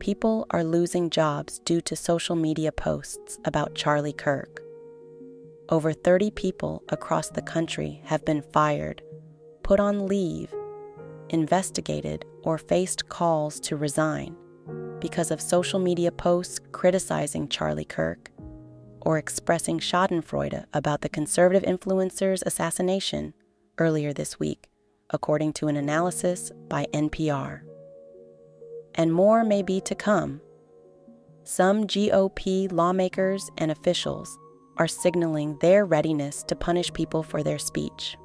people are losing jobs due to social media posts about Charlie Kirk. Over 30 people across the country have been fired, put on leave, investigated, or faced calls to resign because of social media posts criticizing Charlie Kirk or expressing schadenfreude about the conservative influencer's assassination earlier this week, according to an analysis by NPR. And more may be to come. Some GOP lawmakers and officials are signaling their readiness to punish people for their speech.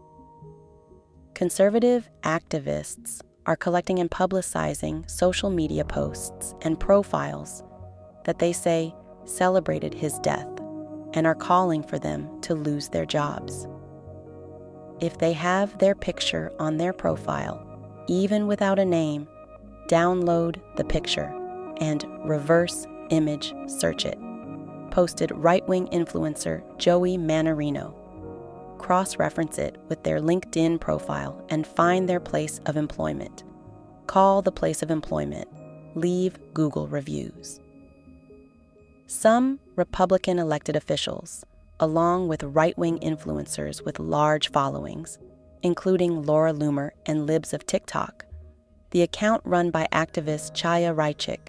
Conservative activists are collecting and publicizing social media posts and profiles that they say celebrated his death and are calling for them to lose their jobs. If they have their picture on their profile, even without a name, download the picture and reverse image search it, posted right-wing influencer Joey Manarino. Cross-reference it with their LinkedIn profile and find their place of employment. Call the place of employment. Leave Google reviews. Some Republican elected officials, along with right-wing influencers with large followings, including Laura Loomer and Libs of TikTok, the account run by activist Chaya Raichik,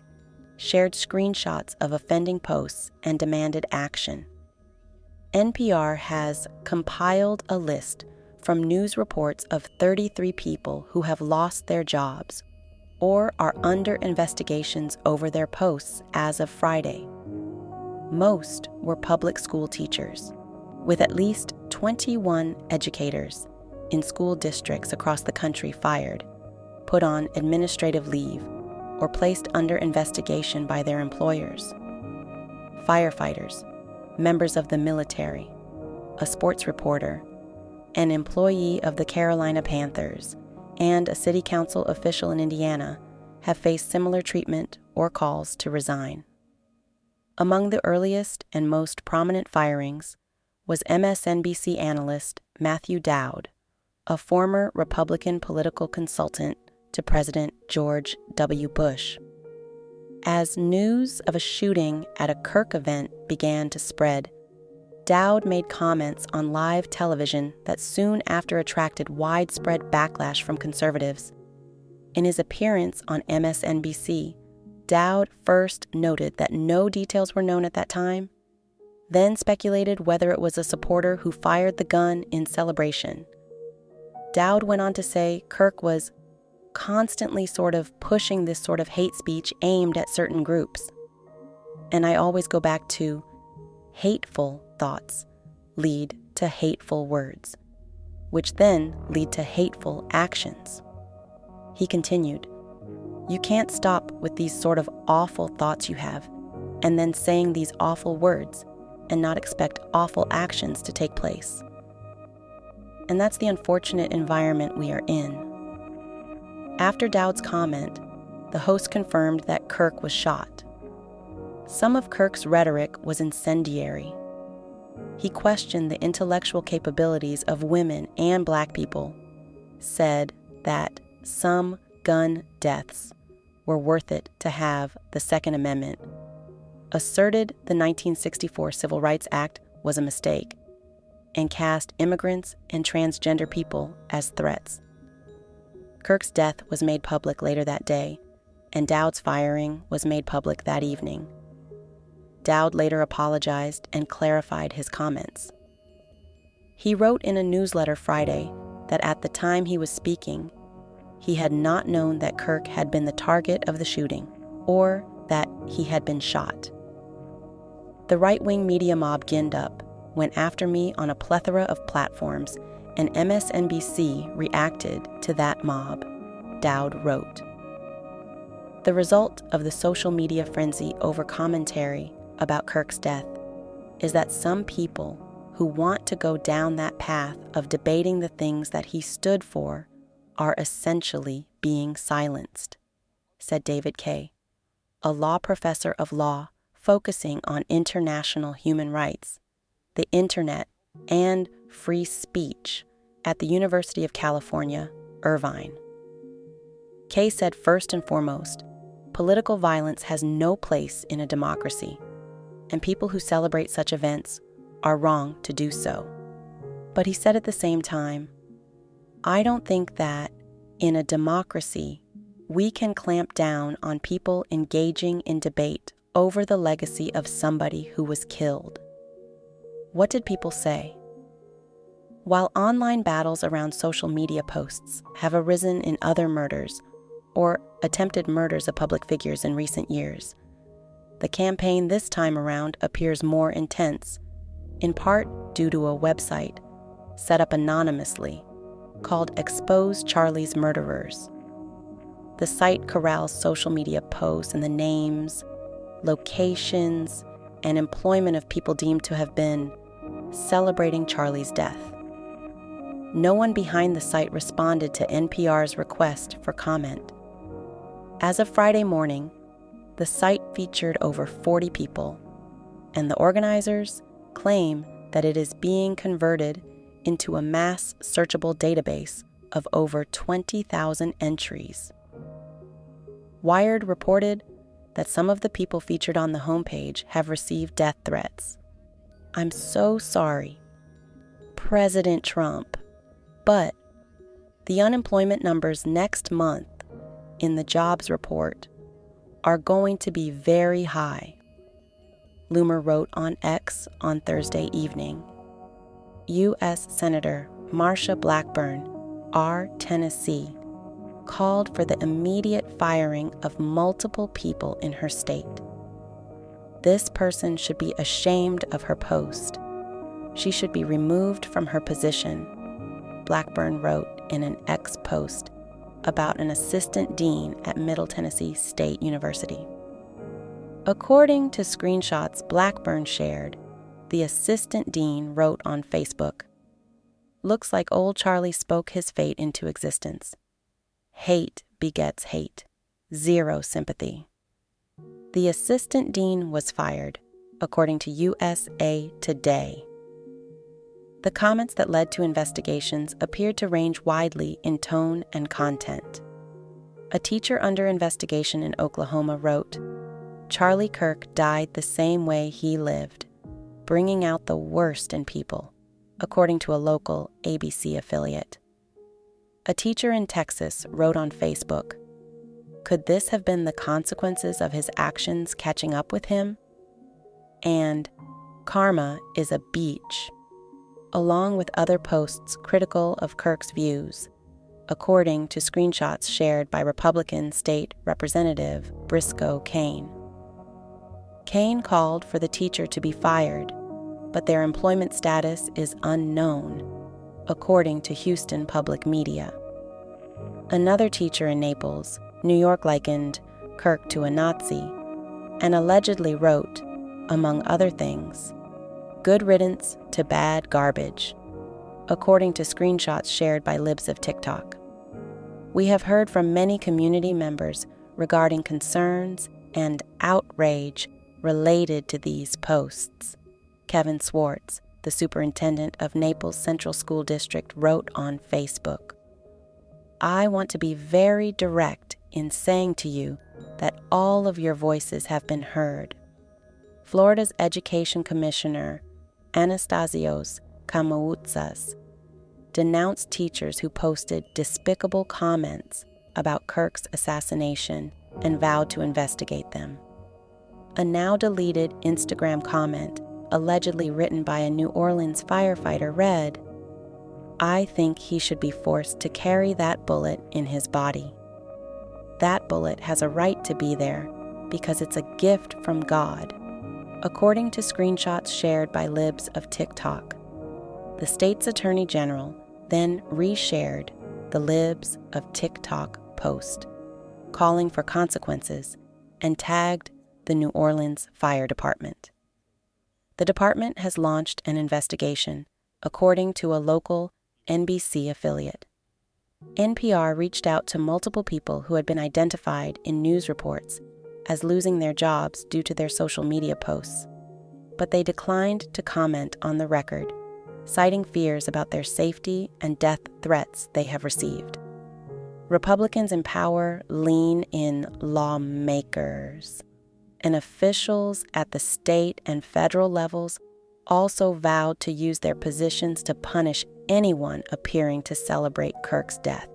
shared screenshots of offending posts and demanded action. NPR has compiled a list from news reports of 33 people who have lost their jobs or are under investigations over their posts as of Friday. Most were public school teachers, with at least 21 educators in school districts across the country fired, put on administrative leave, or placed under investigation by their employers. Firefighters, members of the military, a sports reporter, an employee of the Carolina Panthers, and a city council official in Indiana have faced similar treatment or calls to resign. Among the earliest and most prominent firings was MSNBC analyst Matthew Dowd, a former Republican political consultant to President George W. Bush. As news of a shooting at a Kirk event began to spread, Dowd made comments on live television that soon after attracted widespread backlash from conservatives. In his appearance on MSNBC, Dowd first noted that no details were known at that time, then speculated whether it was a supporter who fired the gun in celebration. Dowd went on to say Kirk was constantly sort of pushing this sort of hate speech aimed at certain groups. And I always go back to hateful thoughts lead to hateful words, which then lead to hateful actions. He continued, "You can't stop with these sort of awful thoughts you have and then saying these awful words and not expect awful actions to take place." And that's the unfortunate environment we are in. After Dowd's comment, the host confirmed that Kirk was shot. Some of Kirk's rhetoric was incendiary. He questioned the intellectual capabilities of women and Black people, said that some gun deaths were worth it to have the Second Amendment, asserted the 1964 Civil Rights Act was a mistake, and cast immigrants and transgender people as threats. Kirk's death was made public later that day, and Dowd's firing was made public that evening. Dowd later apologized and clarified his comments. He wrote in a newsletter Friday that at the time he was speaking, he had not known that Kirk had been the target of the shooting or that he had been shot. The right-wing media mob ginned up, went after me on a plethora of platforms, and MSNBC reacted to that mob, Dowd wrote. The result of the social media frenzy over commentary about Kirk's death is that some people who want to go down that path of debating the things that he stood for are essentially being silenced, said David Kay, a law professor of law focusing on international human rights, the internet, and free speech at the University of California, Irvine. Kay said first and foremost, Political violence has no place in a democracy, and people who celebrate such events are wrong to do so. But he said at the same time, I don't think that, in a democracy, we can clamp down on people engaging in debate over the legacy of somebody who was killed. What did people say? While online battles around social media posts have arisen in other murders or attempted murders of public figures in recent years, the campaign this time around appears more intense, in part due to a website set up anonymously called Expose Charlie's Murderers. The site corrals social media posts and the names, locations, and employment of people deemed to have been celebrating Charlie's death. No one behind the site responded to NPR's request for comment. As of Friday morning, the site featured over 40 people, and the organizers claim that it is being converted into a mass searchable database of over 20,000 entries. Wired reported that some of the people featured on the homepage have received death threats. I'm so sorry, President Trump, but the unemployment numbers next month in the jobs report are going to be very high, Loomer wrote on X on Thursday evening. U.S. Senator Marsha Blackburn, R. Tennessee, called for the immediate firing of multiple people in her state. This person should be ashamed of her post. She should be removed from her position, Blackburn wrote in an X post about an assistant dean at Middle Tennessee State University. According to screenshots Blackburn shared, the assistant dean wrote on Facebook, "Looks like old Charlie spoke his fate into existence. Hate begets hate. Zero sympathy." The assistant dean was fired, according to USA Today. The comments that led to investigations appeared to range widely in tone and content. A teacher under investigation in Oklahoma wrote, "Charlie Kirk died the same way he lived, bringing out the worst in people," according to a local ABC affiliate. A teacher in Texas wrote on Facebook, "Could this have been the consequences of his actions catching up with him?" And "Karma is a beach," along with other posts critical of Kirk's views, according to screenshots shared by Republican State Representative Briscoe Cain. Cain called for the teacher to be fired, but their employment status is unknown, according to Houston public media. Another teacher in Naples, New York, likened Kirk to a Nazi and allegedly wrote, among other things, "Good riddance to bad garbage," according to screenshots shared by Libs of TikTok. We have heard from many community members regarding concerns and outrage related to these posts. Kevin Swartz, the superintendent of Naples Central School District, wrote on Facebook, "I want to be very direct in saying to you that all of your voices have been heard. Florida's Education Commissioner, Anastasios Kamoutsas, denounced teachers who posted despicable comments about Kirk's assassination and vowed to investigate them. A now-deleted Instagram comment, allegedly written by a New Orleans firefighter, read, "I think he should be forced to carry that bullet in his body. That bullet has a right to be there because it's a gift from God," according to screenshots shared by Libs of TikTok. The state's attorney general then reshared the Libs of TikTok post, calling for consequences, and tagged the New Orleans Fire Department. The department has launched an investigation, according to a local NBC affiliate. NPR reached out to multiple people who had been identified in news reports as losing their jobs due to their social media posts, but they declined to comment on the record, citing fears about their safety and death threats they have received. Republicans in power lean in lawmakers, and officials at the state and federal levels also vowed to use their positions to punish anyone appearing to celebrate Kirk's death.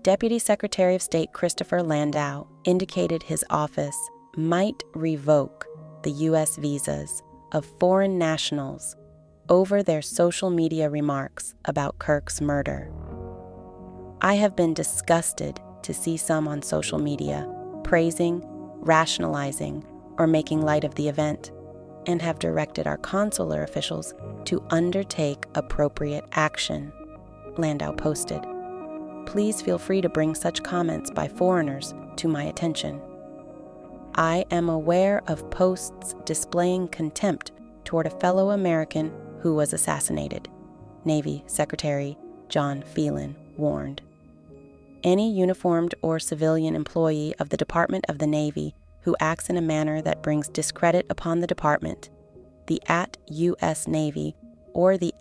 Deputy Secretary of State Christopher Landau indicated his office might revoke the U.S. visas of foreign nationals over their social media remarks about Kirk's murder. I have been disgusted to see some on social media praising, rationalizing, or making light of the event, and have directed our consular officials to undertake appropriate action, Landau posted. Please feel free to bring such comments by foreigners to my attention. I am aware of posts displaying contempt toward a fellow American who was assassinated, Navy Secretary John Phelan warned. Any uniformed or civilian employee of the Department of the Navy who acts in a manner that brings discredit upon the department, the @US Navy, or the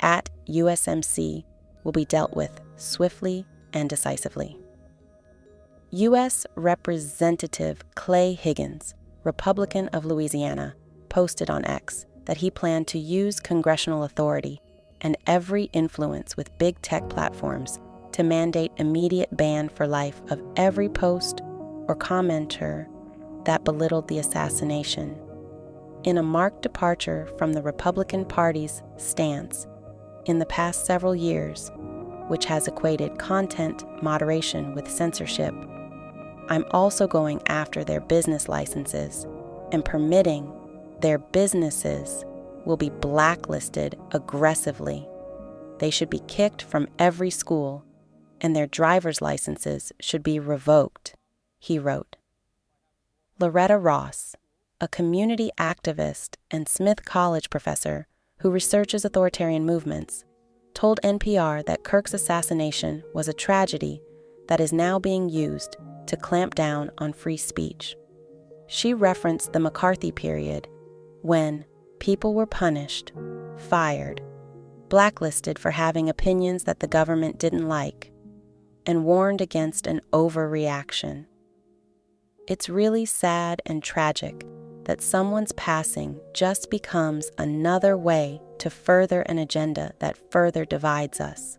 @USMC will be dealt with swiftly and decisively. U.S. Representative Clay Higgins, Republican of Louisiana, posted on X that he planned to use congressional authority and every influence with big tech platforms to mandate immediate ban for life of every post or commenter that belittled the assassination. In a marked departure from the Republican Party's stance in the past several years, which has equated content moderation with censorship, I'm also going after their business licenses and permitting their businesses will be blacklisted aggressively. They should be kicked from every school, and their driver's licenses should be revoked, he wrote. Loretta Ross, a community activist and Smith College professor who researches authoritarian movements, told NPR that Kirk's assassination was a tragedy that is now being used to clamp down on free speech. She referenced the McCarthy period when people were punished, fired, blacklisted for having opinions that the government didn't like, and warned against an overreaction. It's really sad and tragic that someone's passing just becomes another way to further an agenda that further divides us.